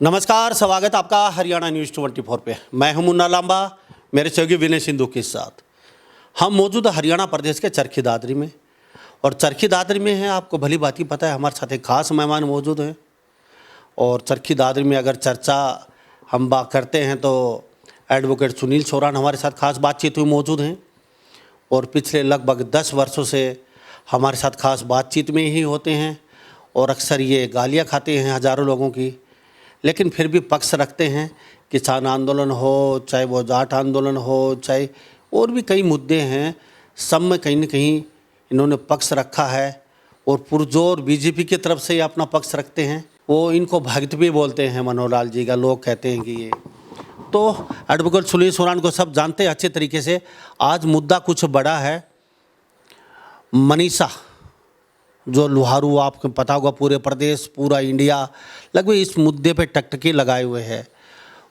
नमस्कार, स्वागत आपका हरियाणा न्यूज़ 24 पे। मैं हूं मुन्ना लांबा, मेरे सहयोगी विनय सिंधु के साथ। हम मौजूद हरियाणा प्रदेश के चरखी दादरी में, और चरखी दादरी में है, आपको भली बात ही पता है, हमारे साथ एक खास मेहमान मौजूद हैं। और चरखी दादरी में अगर चर्चा हम बात करते हैं तो एडवोकेट सुनील सोरान हमारे साथ खास बातचीत में मौजूद हैं, और पिछले लगभग 10 वर्षों से हमारे साथ खास बातचीत में ही होते हैं। और अक्सर ये गालियाँ खाते हैं हज़ारों लोगों की, लेकिन फिर भी पक्ष रखते हैं। किसान आंदोलन हो, चाहे वो जाट आंदोलन हो, चाहे और भी कई मुद्दे हैं, सब में कहीं न कहीं इन्होंने पक्ष रखा है। और पुरजोर बीजेपी की तरफ से ये अपना पक्ष रखते हैं। वो इनको भक्त भी बोलते हैं, मनोहर लाल जी का, लोग कहते हैं कि ये। तो एडवोकेट सुनील सोरान को सब जानते हैं अच्छे तरीके से। आज मुद्दा कुछ बड़ा है। मनीषा, जो लुहारू, आपको पता होगा, पूरे प्रदेश, पूरा इंडिया लगभग इस मुद्दे पे टकटकी लगाए हुए है,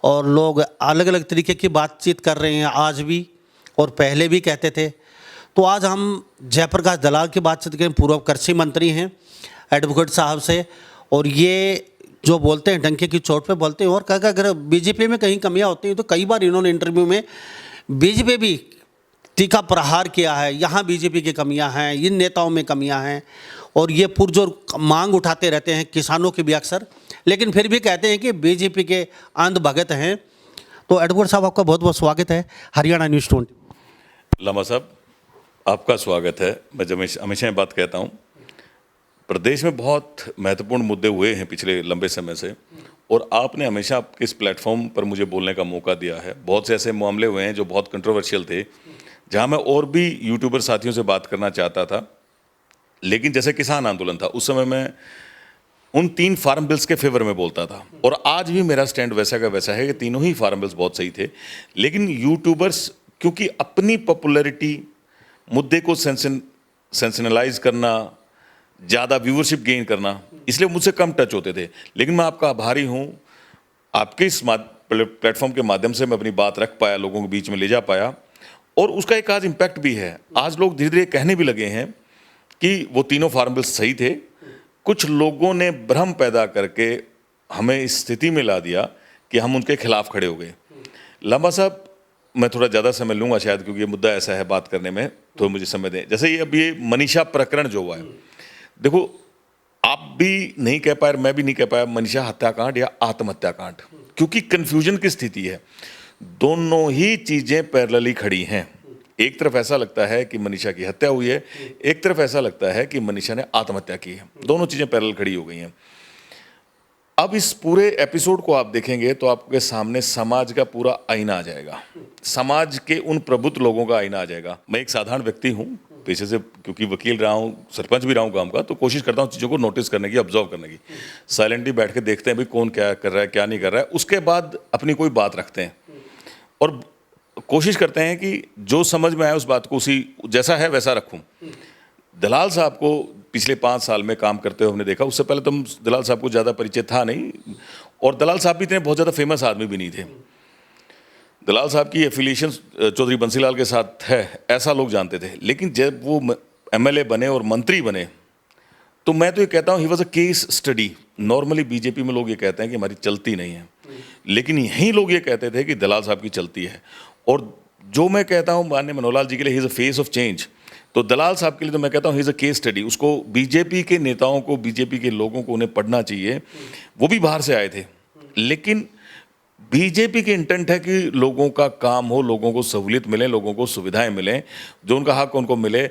और लोग अलग अलग तरीके की बातचीत कर रहे हैं आज भी, और पहले भी कहते थे। तो आज हम जयप्रकाश दलाल की बातचीत करें, पूर्व कृषि मंत्री हैं एडवोकेट साहब से। और ये जो बोलते हैं डंके की चोट पे बोलते हैं, और कहा अगर बीजेपी में कहीं कमियां होती हैं तो कई बार इन्होंने इंटरव्यू में बीजेपी भी टीका प्रहार किया है, यहाँ बीजेपी की कमियां हैं, इन नेताओं में कमियां हैं। और ये पुरजोर मांग उठाते रहते हैं, किसानों की भी अक्सर, लेकिन फिर भी कहते हैं कि बीजेपी के अंध भगत हैं। तो एडवोकेट साहब, आपका बहुत बहुत स्वागत है हरियाणा न्यूज़ 20। लामा साहब, आपका स्वागत है। मैं जब हमेशा ये बात कहता हूँ, प्रदेश में बहुत महत्वपूर्ण मुद्दे हुए हैं पिछले लंबे समय से, और आपने हमेशा इस प्लेटफॉर्म पर मुझे बोलने का मौका दिया है। बहुत से ऐसे मामले हुए हैं जो बहुत कंट्रोवर्शियल थे, जहाँ मैं और भी यूट्यूबर साथियों से बात करना चाहता था, लेकिन जैसे किसान आंदोलन था, उस समय मैं उन 3 फार्म बिल्स के फेवर में बोलता था। और आज भी मेरा स्टैंड वैसा का वैसा है कि तीनों ही फार्म बिल्स बहुत सही थे। लेकिन यूट्यूबर्स, क्योंकि अपनी पॉपुलैरिटी, मुद्दे को सेंसेशनलाइज करना, ज़्यादा व्यूअरशिप गेन करना, इसलिए मुझसे कम टच होते थे। लेकिन मैं आपका आभारी हूँ, आपके इस प्लेटफॉर्म के माध्यम से मैं अपनी बात रख पाया, लोगों के बीच में ले जा पाया, और उसका एक आज इम्पैक्ट भी है। आज लोग धीरे धीरे कहने भी लगे हैं कि वो तीनों फार्म बिल्स सही थे। कुछ लोगों ने भ्रम पैदा करके हमें इस स्थिति में ला दिया कि हम उनके खिलाफ खड़े हो गए। लांबा साहब, मैं थोड़ा ज़्यादा समय लूँगा शायद, क्योंकि ये मुद्दा ऐसा है बात करने में, तो मुझे समय दें। जैसे ये अभी ये मनीषा प्रकरण जो हुआ है, देखो, आप भी नहीं कह पाए, मैं भी नहीं कह पाया मनीषा हत्याकांड या आत्महत्याकांड, क्योंकि कन्फ्यूजन की स्थिति है। दोनों ही चीज़ें पैरेलली खड़ी हैं। एक तरफ ऐसा लगता है कि मनीषा की हत्या हुई है, एक तरफ ऐसा लगता है कि मनीषा ने आत्महत्या की है। दोनों चीज़ें पैरेलल खड़ी हो गई हैं। अब इस पूरे एपिसोड को आप देखेंगे तो आपके सामने समाज का पूरा आईना आ जाएगा, समाज के उन प्रबुद्ध लोगों का आईना आ जाएगा। मैं एक साधारण व्यक्ति हूँ पेशे से, क्योंकि वकील रहा हूँ, सरपंच भी रहा हूँ गाँव का, तो कोशिश करता हूँ चीज़ों को नोटिस करने की, ऑब्जर्व करने की। साइलेंटली बैठ के देखते हैं भाई कौन क्या कर रहा है, क्या नहीं कर रहा है, उसके बाद अपनी कोई बात रखते हैं, और कोशिश करते हैं कि जो समझ में आए उस बात को उसी जैसा है वैसा रखूं। दलाल साहब को पिछले 5 साल में काम करते हुए हमने देखा। उससे पहले तो दलाल साहब को ज़्यादा परिचय था नहीं, और दलाल साहब भी इतने बहुत ज़्यादा फेमस आदमी भी नहीं थे। दलाल साहब की एफिलिएशन चौधरी बंसीलाल के साथ है, ऐसा लोग जानते थे। लेकिन जब वो MLA बने और मंत्री बने, तो मैं तो ये कहता हूँ he was a case study. Normally BJP में लोग ये कहते हैं कि हमारी चलती नहीं है, लेकिन यहीं लोग ये कहते थे कि दलाल साहब की चलती है। और जो मैं कहता हूँ माननीय मनोहर लाल जी के लिए he is a face of change, तो दलाल साहब के लिए तो मैं कहता हूँ he is a case study. उसको बीजेपी के नेताओं को, बीजेपी के लोगों को उन्हें पढ़ना चाहिए। वो भी बाहर से आए थे, लेकिन बीजेपी की इंटेंट है कि लोगों का काम हो, लोगों को सहूलियत मिले, लोगों को सुविधाएं मिलें, जो उनका हक उनको मिले।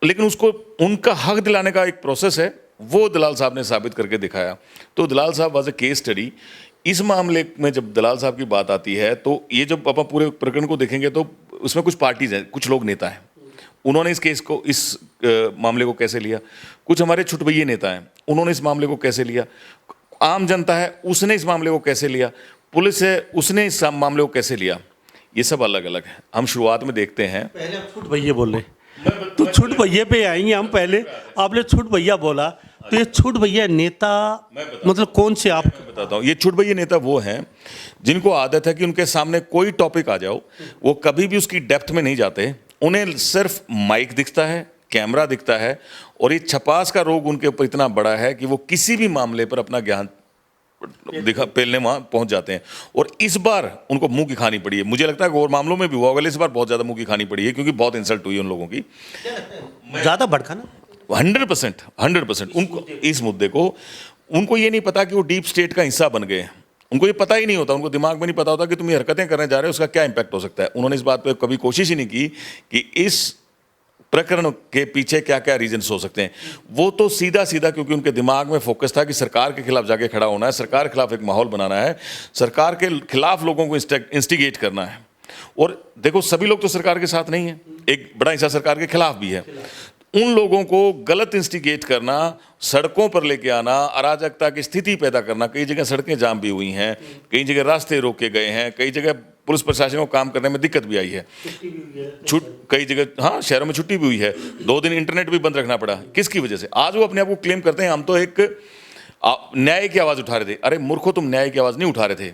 लेकिन उसको उनका हक दिलाने का एक प्रोसेस है, वो दलाल साहब ने साबित करके दिखाया। तो दलाल साहब वाज अ केस स्टडी। इस मामले में जब दलाल साहब की बात आती है, तो ये जब आप पूरे प्रकरण को देखेंगे तो उसमें कुछ पार्टीज हैं, कुछ लोग नेता हैं, उन्होंने इस केस को, इस मामले को कैसे लिया। कुछ हमारे छुटभइये नेता हैं, उन्होंने इस मामले को कैसे लिया। आम जनता है, उसने इस मामले को कैसे लिया। पुलिस है, उसने इस मामले को कैसे लिया। ये सब अलग अलग है। हम शुरुआत में देखते हैं, पहले आप छुटभइये बोले, तो छुटभइये पे आएंगे हम। पहले आपने छुटभइया बोला, तो ये छुटभइया नेता मतलब कौन से? आप बताता हूँ। ये छुटभइये नेता वो हैं जिनको आदत है कि उनके सामने कोई टॉपिक आ जाओ, वो कभी भी उसकी डेप्थ में नहीं जाते। उन्हें सिर्फ माइक दिखता है, कैमरा दिखता है, और ये छपास का रोग उनके ऊपर इतना बड़ा है कि वो किसी भी मामले पर अपना ज्ञान दिखा पेलने वहां पहुंच जाते हैं। और इस बार उनको मुंह की खानी पड़ी है। मुझे लगता है कि और मामलों में भी हुआ होगा, इस बार बहुत ज्यादा मुंह की खानी पड़ी है, क्योंकि बहुत इंसल्ट हुई है उन लोगों की। ज़्यादा भड़का ना 100% उनको इस मुद्दे को, उनको ये नहीं पता कि वो डीप स्टेट का हिस्सा बन गए हैं। उनको ये पता ही नहीं होता, उनको दिमाग में नहीं पता होता कि तुम ये हरकतें करने जा रहे हो, उसका क्या इंपैक्ट हो सकता है। उन्होंने इस बात पे कभी कोशिश ही नहीं की कि इस प्रकरण के पीछे क्या क्या रीजंस हो सकते हैं। वो तो सीधा सीधा, क्योंकि उनके दिमाग में फोकस था कि सरकार के खिलाफ जाके खड़ा होना है, सरकार के खिलाफ एक माहौल बनाना है, सरकार के खिलाफ लोगों को इंस्टिगेट करना है। और देखो, सभी लोग तो सरकार के साथ नहीं है, एक बड़ा हिस्सा सरकार के खिलाफ भी है। उन लोगों को गलत इंस्टिगेट करना, सड़कों पर लेके आना, अराजकता की स्थिति पैदा करना। कई जगह सड़कें जाम भी हुई हैं, कई जगह रास्ते रोके गए हैं, कई जगह पुलिस प्रशासन को काम करने में दिक्कत भी आई है। कई जगह हाँ, शहरों में छुट्टी भी हुई है, 2 दिन इंटरनेट भी बंद रखना पड़ा। किसकी वजह से? आज वो अपने आप को क्लेम करते हैं हम तो एक न्याय की आवाज उठा रहे थे। अरे मूर्खो, तुम न्याय की आवाज नहीं उठा रहे थे,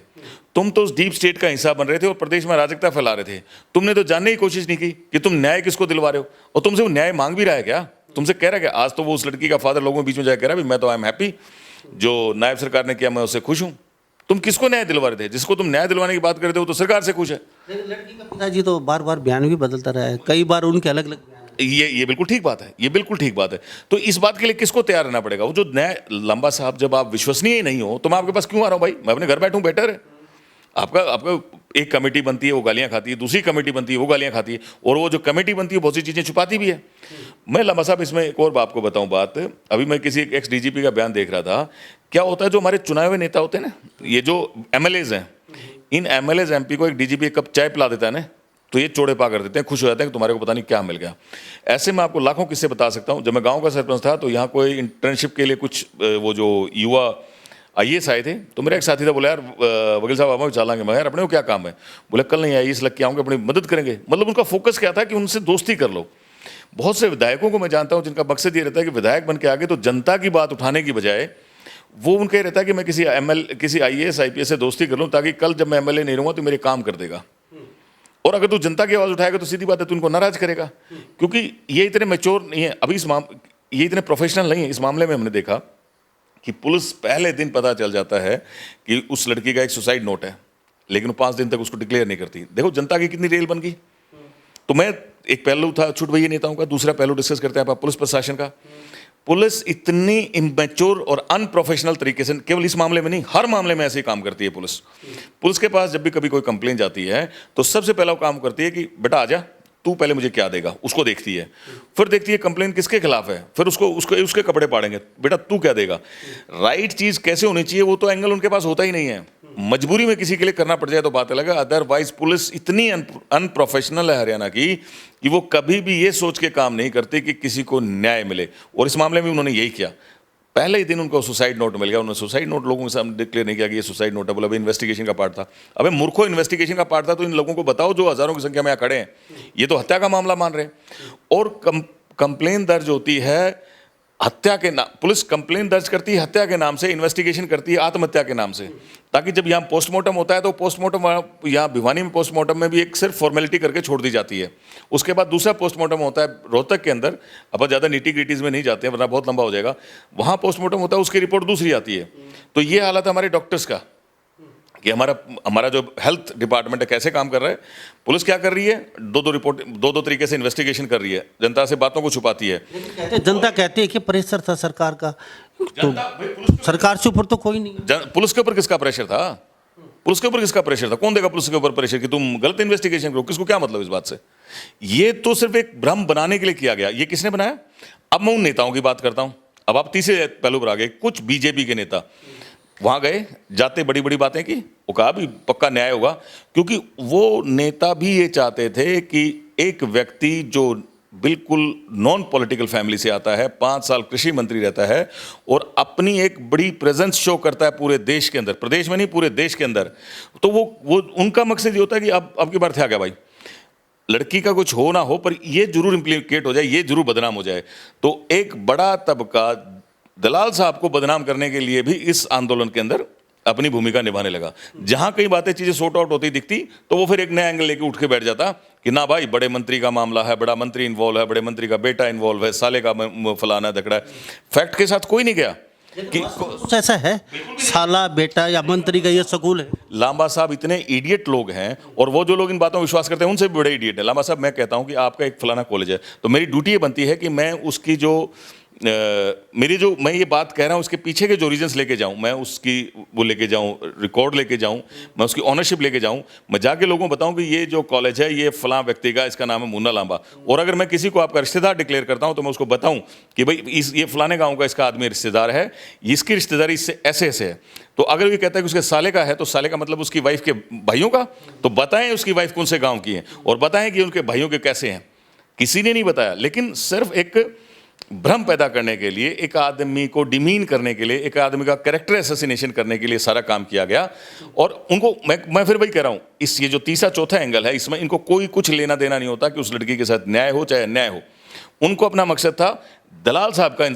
तुम तो उस डीप स्टेट का हिस्सा बन रहे थे और प्रदेश में अराजकता फैला रहे थे। तुमने तो जानने की कोशिश नहीं की कि तुम न्याय किसको दिलवा रहे हो, और तुमसे वो न्याय मांग भी रहा है क्या? तुमसे कह रहा है क्या? आज तो वो उस लड़की का फादर लोगों के बीच में जाकर कह रहा है, मैं तो आई एम हैप्पी, जो नायब सरकार ने किया मैं उससे खुश हूं। तुम किसको न्याय दिलवा रहे थे? जिसको तुम न्याय दिलवाने की बात कर रहे थे वो तो सरकार से खुश है। लड़की का पिताजी तो बार बार बयान भी बदलता रहा है, कई बार उनके अलग अलग बयान। ये बिल्कुल ठीक बात है, ये बिल्कुल ठीक बात है। तो इस बात के लिए किसको तैयार रहना पड़ेगा? वो जो न्याय लंबा साहब, जब आप विश्वसनीय नहीं हो तो मैं आपके पास क्यों आ रहा हूं भाई? मैं अपने घर बैठूं, बेटर है। आपका एक कमेटी बनती है वो गालियां खाती है, दूसरी कमेटी बनती है वो गालियां खाती है, और वो जो कमेटी बनती है बहुत सी चीजें छुपाती भी है। मैं लंबा साहब इसमें एक और आपको बताऊं बात। अभी मैं किसी एक्स डीजीपी का बयान देख रहा था। क्या होता है, जो हमारे चुनाव हुए नेता होते हैं ना, ये जो एमएलएज हैं, इन एमएलएज एमपी को एक डीजीपी एक कप चाय पिला देता है ना, तो ये चौड़े पा कर देते हैं, खुश हो जाते हैं कि तुम्हारे को पता नहीं क्या मिल गया। ऐसे में आपको लाखों किस्से बता सकता हूं। जब मैं गांव का सरपंच था तो यहाँ कोई इंटर्नशिप के लिए कुछ वो जो युवा आईएएस आए थे, तो मेरा एक साथी था, बोला यार वकील साहब हम चलाएंगे। मैं यार अपने को क्या काम है? बोले कल नहीं आईएएस लग के आऊँगे, अपनी मदद करेंगे। मतलब उनका फोकस क्या था कि उनसे दोस्ती कर लो। बहुत से विधायकों को मैं जानता हूँ जिनका मकसद ये रहता है कि विधायक बन के आगे तो जनता की बात उठाने की बजाय वो उनका ये रहता है कि मैं किसी आईएएस आईपीएस से दोस्ती कर लूँ, ताकि कल जब मैं एमएलए नहीं रहूँगा तो मेरे काम कर देगा। और अगर तू जनता की आवाज उठाएगा तो सीधी बात है, तू उनको नाराज करेगा, क्योंकि ये इतने मैच्योर नहीं है अभी ये इतने प्रोफेशनल नहीं है। इस मामले में हमने देखा कि पुलिस पहले दिन पता चल जाता है कि उस लड़की का एक सुसाइड नोट है, लेकिन 5 दिन तक उसको डिक्लेयर नहीं करती। देखो जनता की कितनी रेल बन गई। तो मैं, एक पहलू था छूट भैया नेताओं का, दूसरा पहलू डिस्कस करते हैं आप पुलिस प्रशासन का। पुलिस इतनी इमेच्योर और अनप्रोफेशनल तरीके से, केवल इस मामले में नहीं, हर मामले में ऐसे ही काम करती है पुलिस। पुलिस के पास जब भी कभी कोई कंप्लेंट जाती है तो सबसे पहला वो काम करती है कि बेटा आजा, तू पहले मुझे क्या देगा, उसको देखती है। फिर देखती है कंप्लेंट किसके खिलाफ है, फिर उसके कपड़े पाड़ेंगे, बेटा तू क्या देगा। राइट चीज कैसे होनी चाहिए वो तो एंगल उनके पास होता ही नहीं है। मजबूरी में किसी के लिए करना पड़ जाए तो बात अलग है, अदरवाइज पुलिस इतनी अनप्रोफेशनल है हरियाणा की कि वो कभी भी ये सोच के काम नहीं करती कि किसी को न्याय मिले। और इस मामले में उन्होंने यही किया। पहले ही दिन उनको सुसाइड नोट मिल गया। उन्होंने सुसाइड नोट लोगों के सामने डिक्लेयर नहीं किया कि ये सुसाइड नोट है, बोला भाई इन्वेस्टिगेशन का पार्ट था। अबे मूर्खों, इन्वेस्टिगेशन का पार्ट था तो इन लोगों को बताओ जो हजारों की संख्या में यहाँ खड़े हैं, ये तो हत्या का मामला मान रहे हैं। और कंप्लेन दर्ज होती है हत्या के नाम, पुलिस कंप्लेन दर्ज करती है हत्या के नाम से, इन्वेस्टिगेशन करती है आत्महत्या के नाम से, ताकि जब यहाँ पोस्टमार्टम होता है तो पोस्टमार्टम यहाँ भिवानी में पोस्टमार्टम में भी एक सिर्फ फॉर्मेलिटी करके छोड़ दी जाती है। उसके बाद दूसरा पोस्टमार्टम होता है रोहतक के अंदर, अब ज़्यादा नीटी ग्रिटीज में नहीं जाते हैं वरना बहुत लंबा हो जाएगा। वहाँ पोस्टमार्टम होता है, उसकी रिपोर्ट दूसरी आती है। तो ये हालत है हमारे डॉक्टर्स का कि हमारा जो हेल्थ डिपार्टमेंट है कैसे काम कर रहा है। पुलिस क्या कर रही है, दो तरीके से इन्वेस्टिगेशन कर रही है, जनता से बातों को छुपाती है। जनता कहती है कि प्रेशर था सरकार का, तो सरकार से ऊपर तो कोई नहीं। पुलिस के ऊपर किसका प्रेशर था? पुलिस के ऊपर किसका प्रेशर था? कौन देगा पुलिस के ऊपर प्रेशर कि तुम गलत इन्वेस्टिगेशन करो? किसको क्या मतलब इस बात से? ये तो सिर्फ एक भ्रम बनाने के लिए किया गया। ये किसने बनाया? अब मैं उन नेताओं की बात करता हूं। अब आप तीसरे पहलू पर आ गए। कुछ बीजेपी के नेता वहां गए, जाते बड़ी बड़ी बातें की, वो कहा भी पक्का न्याय होगा, क्योंकि वो नेता भी ये चाहते थे कि एक व्यक्ति जो बिल्कुल नॉन पॉलिटिकल फैमिली से आता है, 5 साल कृषि मंत्री रहता है और अपनी एक बड़ी प्रेजेंस शो करता है पूरे देश के अंदर, प्रदेश में नहीं पूरे देश के अंदर, तो वो उनका मकसद ये होता है कि अब की बार थे आ गया भाई, लड़की का कुछ हो ना हो पर ये जरूर इंप्लीकेट हो जाए, ये जरूर बदनाम हो जाए। तो एक बड़ा तबका दलाल साहब को बदनाम करने के लिए भी इस आंदोलन के अंदर अपनी भूमिका निभाने लगा। जहां कई बातें चीजें सॉर्ट आउट होती दिखती तो वो फिर एक नया एंगल लेके उठ के बैठ जाता कि ना भाई बड़े मंत्री का मामला है, बड़ा मंत्री इन्वॉल्व है, बड़े मंत्री का बेटा इन्वॉल्व है, साले का फलाना धकड़ा है। फैक्ट के साथ कोई नहीं गया। कि कुछ ऐसा है साला बेटा या मंत्री का ये स्कूल है। लांबा साहब इतने इडियट लोग हैं, और वो जो लोग इन बातों में विश्वास करते हैं उनसे भी बड़े इडियट हैं। लांबा साहब, मैं कहता हूं कि आपका एक फलाना कॉलेज है, तो मेरी ड्यूटी ये बनती है कि मैं उसकी जो मैं ये बात कह रहा हूं उसके पीछे के जो रीजंस लेके जाऊं, मैं उसकी वो लेके जाऊं, रिकॉर्ड लेके जाऊं, मैं उसकी ऑनरशिप लेके जाऊं, मैं जाके लोगों को बताऊं कि ये जो कॉलेज है ये फलां व्यक्ति का, इसका नाम है मुन्ना लांबा। और अगर मैं किसी को आपका रिश्तेदार डिक्लेयर करता हूं तो मैं उसको बताऊं कि भाई ये फलाने गांव का इसका आदमी रिश्तेदार है, इसकी रिश्तेदारी इससे ऐसे ऐसे है। तो अगर ये कहता है कि उसके साले का है, तो साले का मतलब उसकी वाइफ के भाइयों का, तो बताएं उसकी वाइफ कौन से गाँव की है और बताएं कि उनके भाइयों के कैसे हैं। किसी ने नहीं बताया, लेकिन सिर्फ एक भ्रम पैदा करने के लिए, एक आदमी को डिमीन करने के लिए, एक आदमी का कैरेक्टर असैसिनेशन करने के लिए सारा काम किया गया। और उनको मैं फिर वही कह रहा हूं, ये जो तीसरा चौथा एंगल है, इसमें इनको कोई कुछ लेना देना नहीं होता कि उस लड़की के साथ न्याय हो चाहे अन्याय हो। उनको अपना मकसद था दलाल साहब का,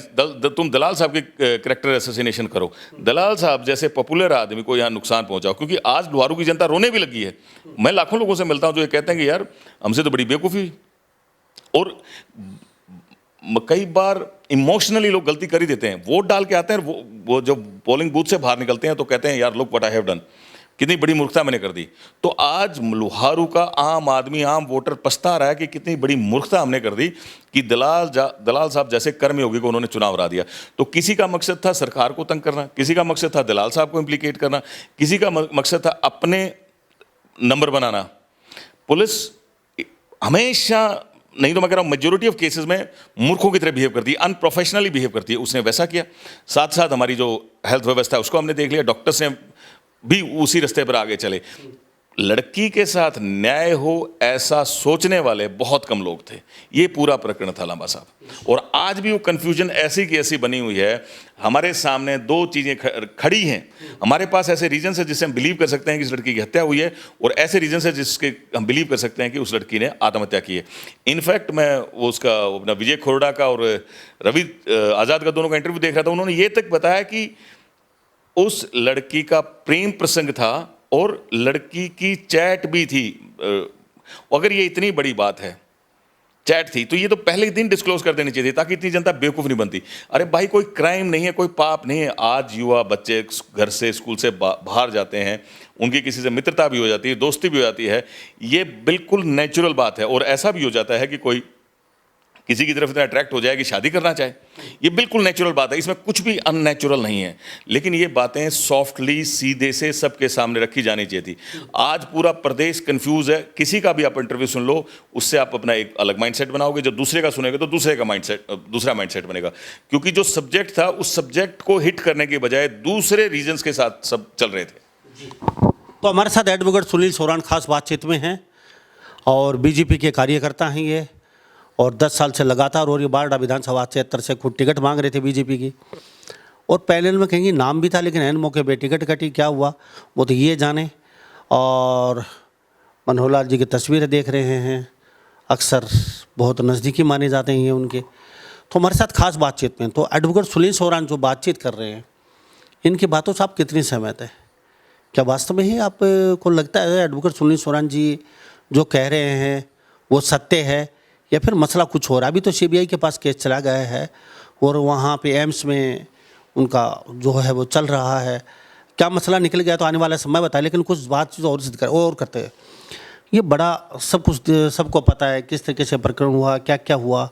तुम दलाल साहब के कैरेक्टर असैसिनेशन करो, दलाल साहब जैसे पॉपुलर आदमी को यहाँ नुकसान पहुंचाओ। क्योंकि आज लुहारू की जनता रोने भी लगी है। मैं लाखों लोगों से मिलता हूं जो ये कहते हैं कि यार हमसे तो बड़ी बेवकूफ़ी, और कई बार इमोशनली लोग गलती कर ही देते हैं। वोट डाल के आते हैं, वो जब पोलिंग बूथ से बाहर निकलते हैं तो कहते हैं यार look what I have done, कितनी बड़ी मूर्खता मैंने कर दी। तो आज लुहारू का आम आदमी, आम वोटर पछता रहा है कि कितनी बड़ी मूर्खता हमने कर दी कि दलाल साहब जैसे कर्मयोगी को उन्होंने चुनाव हरा दिया। तो किसी का मकसद था सरकार को तंग करना, किसी का मकसद था दलाल साहब को इम्प्लीकेट करना, किसी का मकसद था अपने नंबर बनाना। पुलिस हमेशा, नहीं तो मैं कह रहा हूं मेजोरिटी ऑफ केसेस में मूर्खों की तरह बिहेव करती है, अनप्रोफेशनली बिहेव करती है। उसने वैसा किया। साथ साथ हमारी जो हेल्थ व्यवस्था है उसको हमने देख लिया, डॉक्टर्स ने भी उसी रास्ते पर आगे चले। लड़की के साथ न्याय हो ऐसा सोचने वाले बहुत कम लोग थे। ये पूरा प्रकरण था लांबा साहब। और आज भी वो कंफ्यूजन ऐसी की ऐसी बनी हुई है। हमारे सामने दो चीज़ें खड़ी हैं। हमारे पास ऐसे रीजन है जिससे हम बिलीव कर सकते हैं कि इस लड़की की हत्या हुई है, और ऐसे रीजन है जिसके हम बिलीव कर सकते हैं कि उस लड़की ने आत्महत्या की है। इनफैक्ट मैं वो उसका अपना विजय खोरडा का और रवि आज़ाद का दोनों का इंटरव्यू देख रहा था। उन्होंने ये तक बताया कि उस लड़की का प्रेम प्रसंग था और लड़की की चैट भी थी। अगर ये इतनी बड़ी बात है, चैट थी, तो ये तो पहले दिन डिस्क्लोज कर देनी चाहिए ताकि इतनी जनता बेवकूफ़ नहीं बनती। अरे भाई, कोई क्राइम नहीं है, कोई पाप नहीं है। आज युवा बच्चे घर से, स्कूल से बाहर जाते हैं, उनकी किसी से मित्रता भी हो जाती है, दोस्ती भी हो जाती है। ये बिल्कुल नेचुरल बात है। और ऐसा भी हो जाता है कि कोई किसी की तरफ इतना अट्रैक्ट हो जाए कि शादी करना चाहे, ये बिल्कुल नेचुरल बात है। इसमें कुछ भी अननेचुरल नहीं है। लेकिन ये बातें सॉफ्टली, सीधे से सबके सामने रखी जानी चाहिए थी। आज पूरा प्रदेश कंफ्यूज है। किसी का भी आप इंटरव्यू सुन लो, उससे आप अपना एक अलग माइंडसेट बनाओगे। जब दूसरे का सुनेगा तो दूसरे का दूसरा माइंडसेट बनेगा। क्योंकि जो सब्जेक्ट था, उस सब्जेक्ट को हिट करने के बजाय दूसरे रीजन्स के साथ सब चल रहे थे। तो हमारे साथ एडवोकेट सुनील सोरान खास बातचीत में हैं, और बीजेपी के कार्यकर्ता हैं ये, और 10 साल से लगातार, और ये बारडा विधानसभा क्षेत्र से खुद टिकट मांग रहे थे बीजेपी की। और पैनल में कहेंगे नाम भी था, लेकिन एन मौके पे टिकट कटी। क्या हुआ वो तो ये जाने। और मनोहर लाल जी की तस्वीरें देख रहे हैं, अक्सर बहुत नज़दीकी माने जाते हैं ये उनके। तो हमारे साथ खास बातचीत में तो एडवोकेट सुनील सोरान जो बातचीत कर रहे हैं, इनकी बातों से आप कितनी सहमत है? क्या वास्तव में ही आपको लगता है एडवोकेट सुनील सोरान जी जो कह रहे हैं वो सत्य है, या फिर मसला कुछ हो रहा है? अभी तो सीबीआई के पास केस चला गया है और वहाँ पे एम्स में उनका जो है वो चल रहा है। क्या मसला निकल गया तो आने वाला समय बताए, लेकिन कुछ बात और सिद्ध और करते हैं। ये बड़ा सब कुछ सबको पता है किस तरीके से प्रकरण हुआ, क्या क्या हुआ।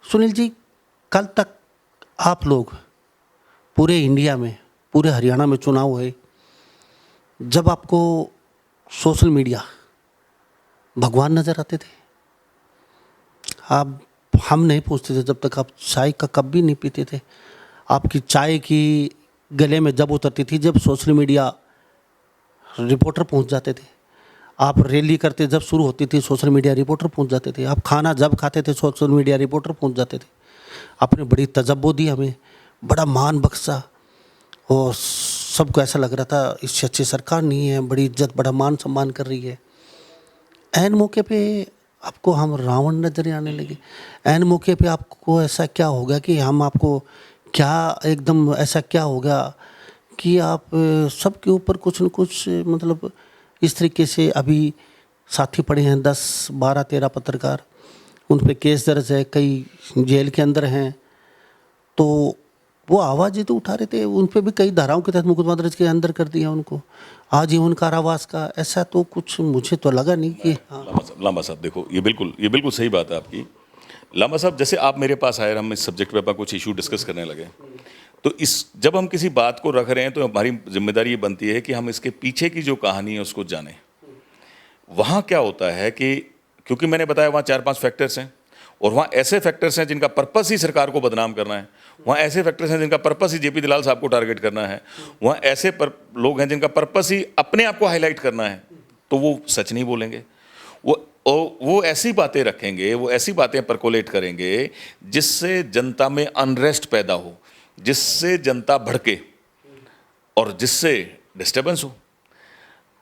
सुनील जी, कल तक आप लोग पूरे इंडिया में, पूरे हरियाणा में चुनाव हुए, जब आपको सोशल मीडिया भगवान नज़र आते थे। आप हम नहीं पूछते थे जब तक आप चाय का कप भी नहीं पीते थे। आपकी चाय की गले में जब उतरती थी जब सोशल मीडिया रिपोर्टर पहुंच जाते थे। आप रैली करते जब शुरू होती थी सोशल मीडिया रिपोर्टर पहुंच जाते थे। आप खाना जब खाते थे सोशल मीडिया रिपोर्टर पहुंच जाते थे। आपने बड़ी तजब्बो दी, हमें बड़ा मान बख्शा, और सबको ऐसा लग रहा था इससे अच्छी सरकार नहीं है, बड़ी इज्जत बड़ा मान सम्मान कर रही है। ऐन मौके पे आपको हम रावण नजर आने लगे। ऐन मौके पे आपको ऐसा क्या होगा कि हम आपको क्या एकदम ऐसा क्या होगा कि आप सबके ऊपर कुछ न कुछ मतलब इस तरीके से अभी साथी पड़े हैं 10, 12, 13 पत्रकार, उन पे केस दर्ज है, कई जेल के अंदर हैं। तो वो आवाज़ें तो उठा रहे थे, उन पे भी कई धाराओं के तहत मुकदमा दर्ज के अंदर कर दिया उनको, आजीवन कारावास का। ऐसा तो कुछ मुझे तो लगा नहीं कि हाँ। लांबा साहब देखो, ये बिल्कुल सही बात है आपकी। लांबा साहब, जैसे आप मेरे पास आए, हम इस सब्जेक्ट पे कुछ इशू डिस्कस करने लगे, तो जब हम किसी बात को रख रहे हैं तो हमारी जिम्मेदारी ये बनती है कि हम इसके पीछे की जो कहानी है उसको जानें। वहाँ क्या होता है कि क्योंकि मैंने बताया वहाँ 4-5 फैक्टर्स हैं, और वहाँ ऐसे फैक्टर्स हैं जिनका पर्पस ही सरकार को बदनाम करना है, वहाँ ऐसे फैक्टर्स हैं जिनका पर्पस ही जेपी दलाल साहब को टारगेट करना है, वहाँ ऐसे लोग हैं जिनका पर्पस ही अपने आप को हाईलाइट करना है, तो वो सच नहीं बोलेंगे। वो ऐसी बातें रखेंगे, वो ऐसी बातें परकोलेट करेंगे जिससे जनता में अनरेस्ट पैदा हो, जिससे जनता भड़के और जिससे डिस्टर्बेंस हो।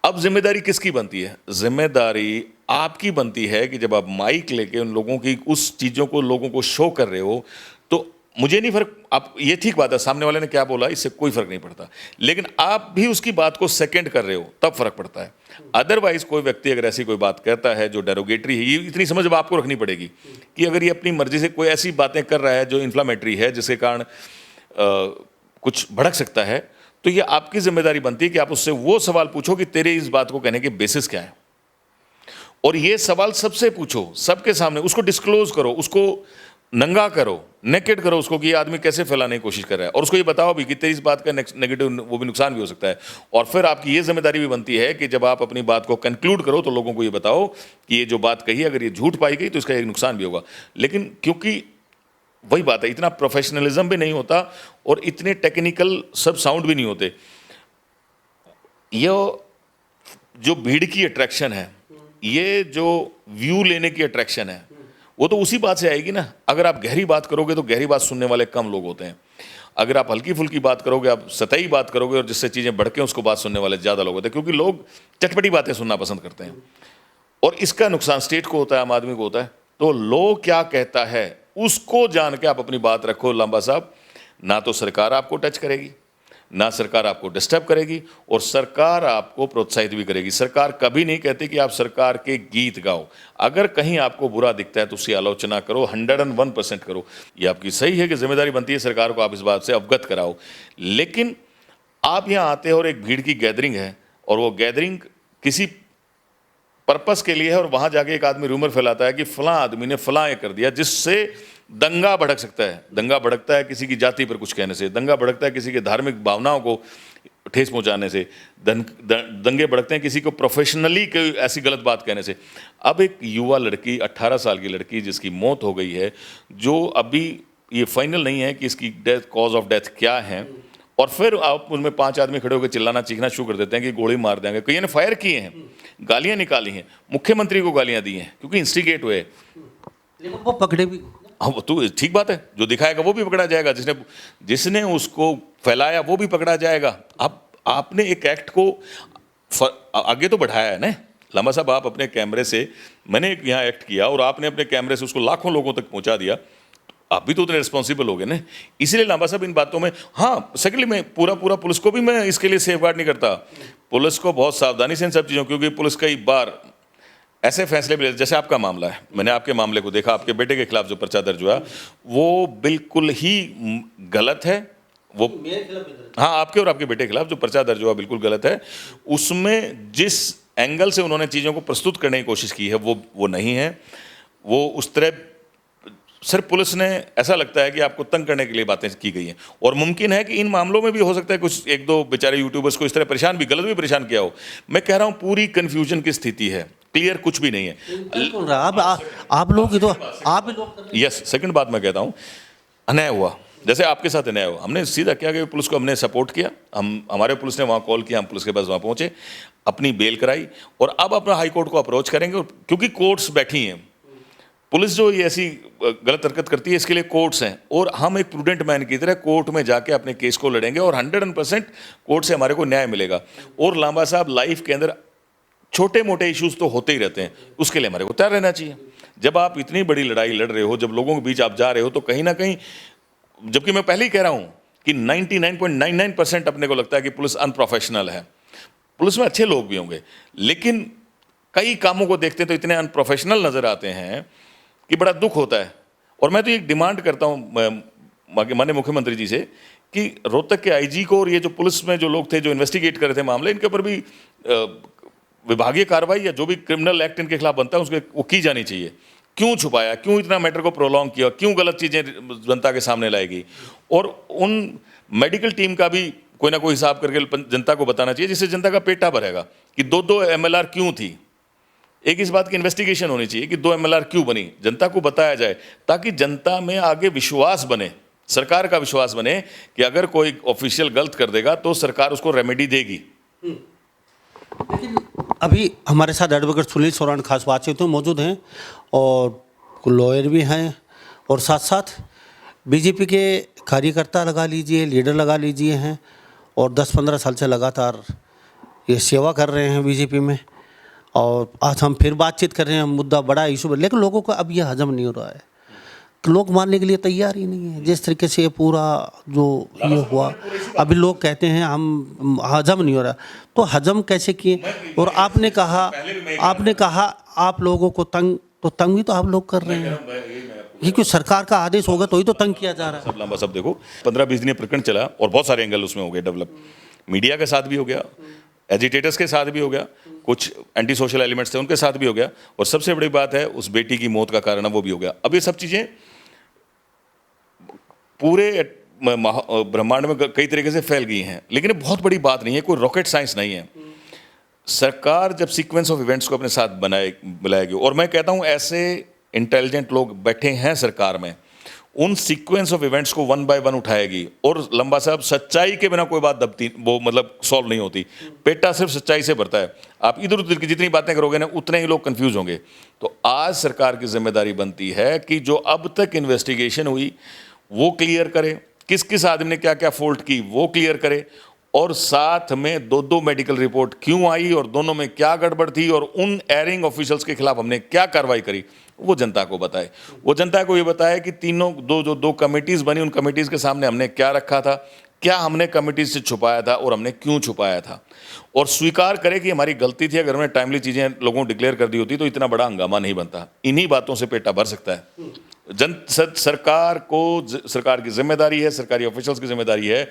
अब जिम्मेदारी किसकी बनती है? जिम्मेदारी आपकी बनती है कि जब आप माइक लेके उन लोगों की उस चीज़ों को लोगों को शो कर रहे हो, तो मुझे नहीं फर्क, आप ये ठीक बात है, सामने वाले ने क्या बोला इससे कोई फर्क नहीं पड़ता, लेकिन आप भी उसकी बात को सेकंड कर रहे हो तब फर्क पड़ता है। अदरवाइज कोई व्यक्ति अगर ऐसी कोई बात कहता है जो डेरोगेटरी है, ये इतनी समझ अब आपको रखनी पड़ेगी कि अगर ये अपनी मर्जी से कोई ऐसी बातें कर रहा है जो इन्फ्लामेटरी है, जिसके कारण कुछ भड़क सकता है, तो ये आपकी जिम्मेदारी बनती है कि आप उससे वो सवाल पूछो कि तेरे इस बात को कहने के बेसिस क्या है, और ये सवाल सबसे पूछो, सबके सामने उसको डिस्क्लोज करो, उसको नंगा करो, नेकेड करो उसको कि ये आदमी कैसे फैलाने की कोशिश कर रहा है, और उसको ये बताओ भी कि तेरी इस बात का नेगेटिव वो भी नुकसान भी हो सकता है। और फिर आपकी ये जिम्मेदारी भी बनती है कि जब आप अपनी बात को कंक्लूड करो तो लोगों को ये बताओ कि ये जो बात कही अगर ये झूठ पाई गई तो इसका एक नुकसान भी होगा। लेकिन क्योंकि वही बात है, इतना प्रोफेशनलिज्म भी नहीं होता और इतने टेक्निकल सब साउंड भी नहीं होते। ये जो भीड़ की अट्रैक्शन है, ये जो व्यू लेने की अट्रैक्शन है, वो तो उसी बात से आएगी ना। अगर आप गहरी बात करोगे तो गहरी बात सुनने वाले कम लोग होते हैं, अगर आप हल्की फुल्की बात करोगे, आप सतही बात करोगे और जिससे चीज़ें भड़कें उसको बात सुनने वाले ज़्यादा लोग होते हैं, क्योंकि लोग चटपटी बातें सुनना पसंद करते हैं। और इसका नुकसान स्टेट को होता है, आम आदमी को होता है। तो लोग क्या कहता है उसको जान के आप अपनी बात रखो लांबा साहब। ना तो सरकार आपको टच करेगी, ना सरकार आपको डिस्टर्ब करेगी, और सरकार आपको प्रोत्साहित भी करेगी। सरकार कभी नहीं कहती कि आप सरकार के गीत गाओ। अगर कहीं आपको बुरा दिखता है तो उसकी आलोचना करो, 101% करो। ये आपकी सही है कि जिम्मेदारी बनती है सरकार को आप इस बात से अवगत कराओ। लेकिन आप यहाँ आते हो और एक भीड़ की गैदरिंग है, और वो गैदरिंग किसी पर्पस के लिए है, और वहां जाके एक आदमी रूमर फैलाता है कि फलां आदमी ने फलां ये कर दिया, जिससे दंगा भड़क सकता है। दंगा भड़कता है किसी की जाति पर कुछ कहने से, दंगा भड़कता है किसी के धार्मिक भावनाओं को ठेस पहुंचाने से, दंगे भड़कते हैं किसी को प्रोफेशनली कोई ऐसी गलत बात कहने से। अब एक युवा लड़की, 18 साल की लड़की जिसकी मौत हो गई है, जो अभी ये फाइनल नहीं है कि इसकी डेथ, कॉज ऑफ डेथ क्या है, और फिर आप उनमें 5 आदमी खड़े होकर चिल्लाना चीखना शुरू कर देते हैं कि गोली मार देंगे। कई ने फायर किए हैं, गालियां निकाली हैं, मुख्यमंत्री को गालियां दी हैं क्योंकि इंस्टिगेट हुए। लेकिन वो पकड़े भी। हाँ, तो ठीक बात है, जो दिखाएगा वो भी पकड़ा जाएगा, जिसने उसको फैलाया वो भी पकड़ा जाएगा। अब आपने एक एक्ट को आगे तो बढ़ाया है ना लांबा साहब। आप अपने कैमरे से, मैंने एक यहाँ एक्ट किया और आपने अपने कैमरे से उसको लाखों लोगों तक पहुंचा दिया, आप भी तो उतने रिस्पॉन्सिबल हो गए ना। इसीलिए लांबा साहब इन बातों में, हाँ सेकेंडली मैं पूरा पुलिस को भी मैं इसके लिए सेफ गार्ड नहीं करता। पुलिस को बहुत सावधानी से इन सब चीज़ों, क्योंकि पुलिस कई बार ऐसे फैसले भी, जैसे आपका मामला है, मैंने आपके मामले को देखा, आपके बेटे के खिलाफ जो पर्चा दर्ज हुआ वो बिल्कुल ही गलत है। वो हाँ, आपके और आपके बेटे के खिलाफ जो पर्चा दर्ज हुआ बिल्कुल गलत है। उसमें जिस एंगल से उन्होंने चीज़ों को प्रस्तुत करने की कोशिश की है वो नहीं है। वो उस तरह सिर्फ पुलिस ने, ऐसा लगता है कि आपको तंग करने के लिए बातें की गई हैं, और मुमकिन है कि इन मामलों में भी हो सकता है कुछ 1-2 बेचारे यूट्यूबर्स को इस तरह परेशान भी, गलत भी परेशान किया हो। मैं कह रहा हूँ पूरी कन्फ्यूजन की स्थिति है, क्लियर कुछ भी नहीं है। आप लोग तो आप लोग यस, सेकंड बात मैं कहता हूँ, अन्याय हुआ, जैसे आपके साथ अन्याय हुआ, हमने सीधा क्या कि पुलिस को हमने सपोर्ट किया, हमारे पुलिस ने वहाँ कॉल किया, हम पुलिस के पास वहाँ पहुँचे, अपनी बेल कराई, और अब अपना हाई कोर्ट को अप्रोच करेंगे, क्योंकि कोर्ट्स बैठी हैं। पुलिस जो ये ऐसी गलत हरकत करती है इसके लिए कोर्ट्स हैं, और हम एक प्रूडेंट मैन की तरह कोर्ट में जाके अपने केस को लड़ेंगे, और 100% कोर्ट से हमारे को न्याय मिलेगा। और लांबा साहब, लाइफ के अंदर छोटे मोटे इश्यूज तो होते ही रहते हैं, उसके लिए हमारे को तैयार रहना चाहिए। जब आप इतनी बड़ी लड़ाई लड़ रहे हो, जब लोगों के बीच आप जा रहे हो, तो कहीं ना कहीं, जबकि मैं पहले ही कह रहा हूं कि 99.99% अपने को लगता है कि पुलिस अनप्रोफेशनल है। पुलिस में अच्छे लोग भी होंगे, लेकिन कई कामों को देखते तो इतने अनप्रोफेशनल नजर आते हैं कि बड़ा दुख होता है। और मैं तो ये डिमांड करता हूं माननीय मुख्यमंत्री जी से कि रोहतक के आईजी को और ये जो पुलिस में जो लोग थे जो इन्वेस्टिगेट कर रहे थे मामले, इनके ऊपर भी विभागीय कार्रवाई या जो भी क्रिमिनल एक्ट इनके खिलाफ बनता है उसके वो की जानी चाहिए। क्यों छुपाया, क्यों इतना मैटर को प्रोलॉन्ग किया, क्यों गलत चीज़ें जनता के सामने लाएगी, और उन मेडिकल टीम का भी कोई ना कोई हिसाब करके जनता को बताना चाहिए, जिससे जनता का पेटा भरेगा कि दो MLR क्यों थी। एक इस बात की इन्वेस्टिगेशन होनी चाहिए कि 2 MLR क्यों बनी, जनता को बताया जाए, ताकि जनता में आगे विश्वास बने, सरकार का विश्वास बने कि अगर कोई ऑफिशियल गलत कर देगा तो सरकार उसको रेमेडी देगी। लेकिन अभी हमारे साथ एडवोकेट सुनील सोरान खास बातचीत में मौजूद हैं और लॉयर भी हैं, और साथ साथ बीजेपी के कार्यकर्ता लगा लीजिए, लीडर लगा लीजिए हैं, और 10-15 साल से लगातार ये सेवा कर रहे हैं बीजेपी में। और आज हम फिर बातचीत कर रहे हैं, मुद्दा बड़ा इशू, लेकिन लोगों को अब यह हजम नहीं हो रहा है, लोग मानने के लिए तैयार ही नहीं है। जिस तरीके से ये पूरा जो ये हुआ, अभी लोग कहते हैं हम हजम नहीं हो रहा, तो हजम कैसे किए। और आपने कहा आप लोगों को तंग भी तो आप लोग कर रहे हैं, ये कोई सरकार का आदेश होगा तो ही तो तंग किया जा रहा है। सब लंबा सब देखो, 15-20 दिन प्रकरण चला और बहुत सारे एंगल उसमें हो गए डेवलप, मीडिया के साथ भी हो गया, एजिटेटर्स के साथ भी हो गया, कुछ एंटी सोशल एलिमेंट्स थे उनके साथ भी हो गया, और सबसे बड़ी बात है उस बेटी की मौत का कारण वो भी हो गया। अब ये सब चीज़ें पूरे ब्रह्मांड में कई तरीके से फैल गई हैं, लेकिन ये बहुत बड़ी बात नहीं है, कोई रॉकेट साइंस नहीं है। सरकार जब सीक्वेंस ऑफ इवेंट्स को अपने साथ बुलाएगी, और मैं कहता हूं ऐसे इंटेलिजेंट लोग बैठे हैं सरकार में, उन सीक्वेंस ऑफ इवेंट्स को 1 बाय 1 उठाएगी। और लंबा साहब, सच्चाई के बिना कोई बात दबती वो मतलब सॉल्व नहीं होती, पेटा सिर्फ सच्चाई से भरता है। आप इधर उधर की जितनी बातें करोगे ना उतने ही लोग कंफ्यूज होंगे। तो आज सरकार की जिम्मेदारी बनती है कि जो अब तक इन्वेस्टिगेशन हुई वो क्लियर करे, किस किस आदमी ने क्या क्या फॉल्ट की वो क्लियर करे, और साथ में 2 मेडिकल रिपोर्ट क्यों आई और दोनों में क्या गड़बड़ थी, और उन एयरिंग ऑफिशियल्स के खिलाफ हमने क्या कार्रवाई करी वो जनता को बताए। वो जनता को ये बताए कि दो कमिटीज़ बनी, उन कमिटीज़ के सामने हमने क्या रखा था, क्या हमने कमिटीज से छुपाया था और हमने क्यों छुपाया था, और स्वीकार करे कि हमारी गलती थी। अगर हमने टाइमली चीज़ें लोगों को डिक्लेयर कर दी होती तो इतना बड़ा हंगामा नहीं बनता। इन्हीं बातों से पेटा भर सकता है। सरकार की जिम्मेदारी है, सरकारी ऑफिशियल्स की जिम्मेदारी है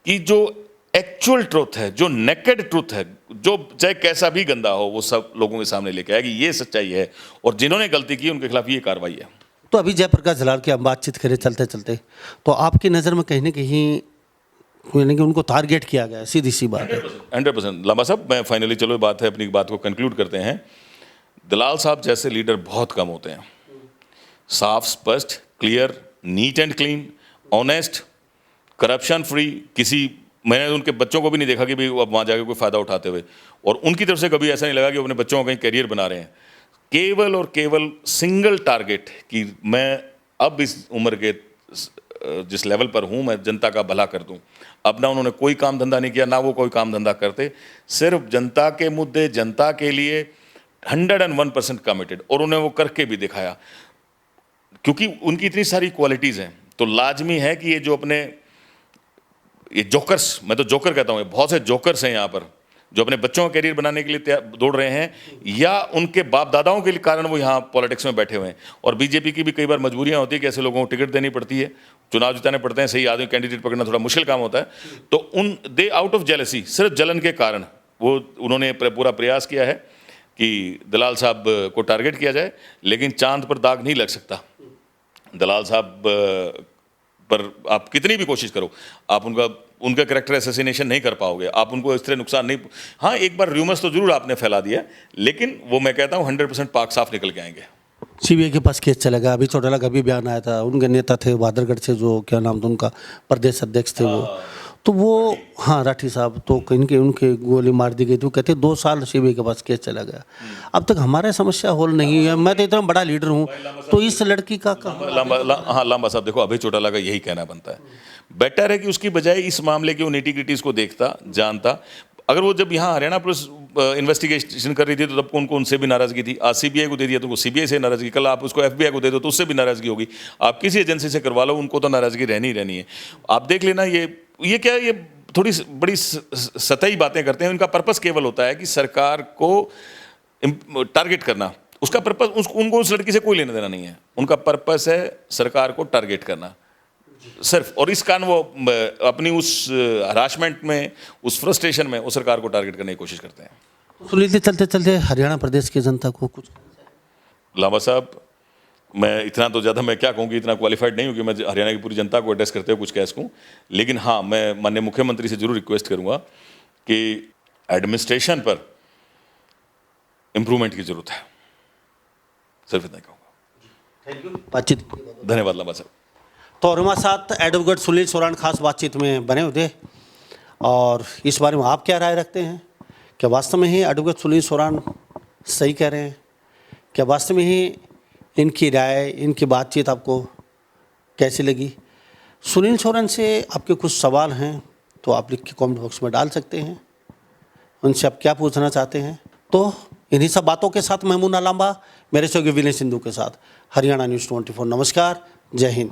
कि जो एक्चुअल ट्रुथ है, जो नेकेड ट्रुथ है, जो चाहे कैसा भी गंदा हो, वो सब लोगों के सामने लेके आएगी। ये सच्चाई है, और जिन्होंने गलती की उनके खिलाफ ये कार्रवाई है। तो अभी जयप्रकाश जलाल की हम बातचीत करें चलते चलते, तो आपकी नज़र में कहीं ना कहीं यानी कि उनको टारगेट किया गया, सीधी सी बात है। 100% लांबा साहब, मैं फाइनली चलो बात है अपनी बात को कंक्लूड करते हैं। दलाल साहब जैसे लीडर बहुत कम होते हैं, साफ, स्पष्ट, clear, neat and clean, honest, corruption free. मैंने उनके बच्चों को भी नहीं देखा कि भाई अब वहाँ जाके कोई फ़ायदा उठाते हुए, और उनकी तरफ से कभी ऐसा नहीं लगा कि वो अपने बच्चों का कहीं करियर बना रहे हैं। केवल और केवल सिंगल टारगेट कि मैं अब इस उम्र के जिस लेवल पर हूँ मैं जनता का भला कर दूँ। अब ना उन्होंने कोई काम धंधा नहीं किया, ना वो कोई काम धंधा करते, सिर्फ जनता के मुद्दे, जनता के लिए 101% कमिटेड, और उन्हें वो करके भी दिखाया। क्योंकि उनकी इतनी सारी क्वालिटीज़ हैं, तो लाजमी है कि ये जोकर्स, मैं तो जोकर कहता हूँ, बहुत से जोकर्स हैं यहाँ पर जो अपने बच्चों का करियर बनाने के लिए दौड़ रहे हैं, या उनके बाप दादाओं के कारण वो यहाँ पॉलिटिक्स में बैठे हुए हैं। और बीजेपी की भी कई बार मजबूरियाँ होती है कि ऐसे लोगों को टिकट देनी पड़ती है, चुनाव जिताने पड़ते हैं, सही आदमी कैंडिडेट पकड़ना थोड़ा मुश्किल काम होता है। तो दे आउट ऑफ जेलसी, सिर्फ जलन के कारण उन्होंने पूरा प्रयास किया है कि दलाल साहब को टारगेट किया जाए, लेकिन चांद पर दाग नहीं लग सकता। दलाल साहब पर आप कितनी भी कोशिश करो, आप उनका कैरेक्टर असैसिनेशन नहीं कर पाओगे, आप उनको इस तरह नुकसान नहीं। हाँ, एक बार र्यूमर्स तो जरूर आपने फैला दिया, लेकिन वो मैं कहता हूँ 100% पाक साफ निकल के आएंगे। सीबीआई के पास केस चलेगा। अभी चौटाला का भी बयान आया था, उनके नेता थे बहादुरगढ़ से, जो क्या नाम था उनका, प्रदेश अध्यक्ष थे वो हाँ राठी साहब, तो उनके गोली मार दी गई थी। वो कहते 2 साल सीबीआई के पास केस चला गया। अब तक हमारा समस्या हल नहीं है। मैं तो इतना बड़ा लीडर हूँ, तो इस लड़की का लांबा साहब देखो, अभय चौटाला का यही कहना बनता है, बेटर है कि उसकी बजाय इस मामले की निटी ग्रिटीज को देखता, जानता। अगर वो जब यहाँ हरियाणा पुलिस इन्वेस्टिगेशन कर रही थी तो तब उनको उनसे भी नाराजगी थी। आज सीबीआई को दे दिया तो उनको सीबीआई से नाराजगी, कल आप उसको एफबीआई को दे दो तो उससे भी नाराजगी होगी। आप किसी एजेंसी से करवा लो, उनको तो नाराजगी रहनी है। आप देख लेना, ये क्या है, ये थोड़ी बड़ी सतही बातें करते हैं। उनका पर्पस केवल होता है कि सरकार को टारगेट करना। उसका पर्पस उनको उस लड़की से कोई लेना देना नहीं है। उनका पर्पस है सरकार को टारगेट करना। सिर्फ, और इस कारण वो अपनी उस हरासमेंट में, उस फ्रस्ट्रेशन में उस सरकार को टारगेट करने की कोशिश करते हैं। सुनील जी, चलते चलते हरियाणा प्रदेश की जनता को कुछ लांबा साहब, मैं इतना तो ज़्यादा मैं क्या कहूँ कि इतना क्वालिफाइड नहीं हूँ कि मैं हरियाणा की पूरी जनता को एड्रेस करते हुए कुछ कह सकूँ, लेकिन हाँ, मैं माननीय मुख्यमंत्री से जरूर रिक्वेस्ट करूँगा कि एडमिनिस्ट्रेशन पर इम्प्रूवमेंट की जरूरत है। सिर्फ इतना कहूँगा। थैंक यू बातचीत। धन्यवाद लांबा साहब। तो और हमारे साथ एडवोकेट सुनील सोरान खास बातचीत में बने हुए थे, और इस बारे में आप क्या राय रखते हैं? क्या वास्तव में ही एडवोकेट सुनील सोरान सही कह रहे हैं? क्या वास्तव में ही इनकी राय, इनकी बातचीत आपको कैसी लगी? सुनील सोरान से आपके कुछ सवाल हैं तो आप लिख के कमेंट बॉक्स में डाल सकते हैं, उनसे आप क्या पूछना चाहते हैं। तो इन्हीं सब बातों के साथ मैं मुन्ना लांबा मेरे सहयोगी विनय सिंधु के साथ हरियाणा न्यूज़ 24। नमस्कार, जय हिंद।